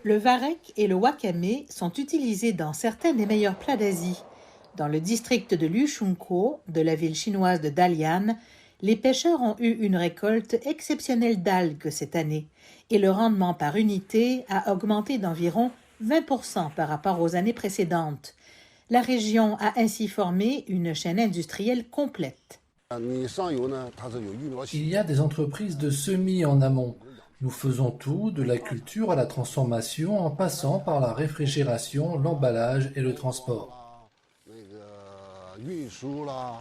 Le varech et le wakame sont utilisés dans certains des meilleurs plats d'Asie. Dans le district de Liuchunkou, de la ville chinoise de Dalian, les pêcheurs ont eu une récolte exceptionnelle d'algues cette année et le rendement par unité a augmenté d'environ 20% par rapport aux années précédentes. La région a ainsi formé une chaîne industrielle complète. Il y a des entreprises de semis en amont. Nous faisons tout, de la culture à la transformation, en passant par la réfrigération, l'emballage et le transport.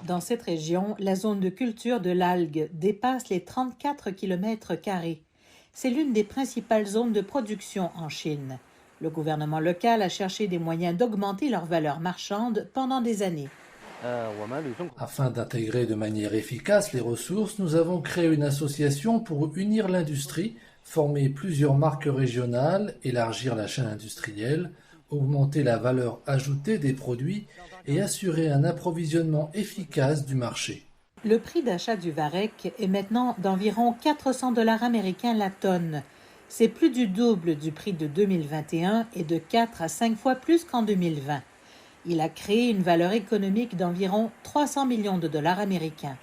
Dans cette région, la zone de culture de l'algue dépasse les 34 km². C'est l'une des principales zones de production en Chine. Le gouvernement local a cherché des moyens d'augmenter leur valeur marchande pendant des années. Afin d'intégrer de manière efficace les ressources, nous avons créé une association pour unir l'industrie, former plusieurs marques régionales, élargir la chaîne industrielle, augmenter la valeur ajoutée des produits et assurer un approvisionnement efficace du marché. Le prix d'achat du varech est maintenant d'environ 400 $ américains la tonne. C'est plus du double du prix de 2021 et de 4 à 5 fois plus qu'en 2020. Il a créé une valeur économique d'environ 300 millions de dollars américains.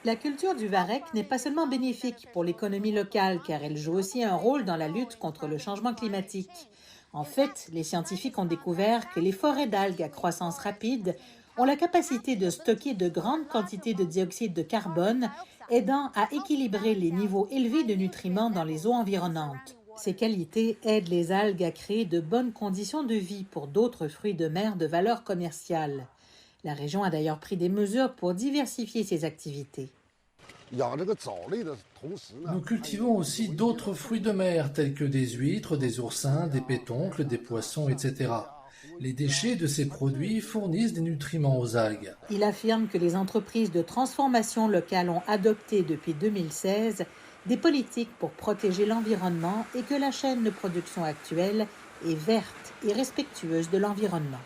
La culture du varech n'est pas seulement bénéfique pour l'économie locale, car elle joue aussi un rôle dans la lutte contre le changement climatique. En fait, les scientifiques ont découvert que les forêts d'algues à croissance rapide ont la capacité de stocker de grandes quantités de dioxyde de carbone, aidant à équilibrer les niveaux élevés de nutriments dans les eaux environnantes. Ces qualités aident les algues à créer de bonnes conditions de vie pour d'autres fruits de mer de valeur commerciale. La région a d'ailleurs pris des mesures pour diversifier ses activités. Nous cultivons aussi d'autres fruits de mer tels que des huîtres, des oursins, des pétoncles, des poissons, etc. Les déchets de ces produits fournissent des nutriments aux algues. Il affirme que les entreprises de transformation locale ont adopté depuis 2016 des politiques pour protéger l'environnement et que la chaîne de production actuelle est verte et respectueuse de l'environnement.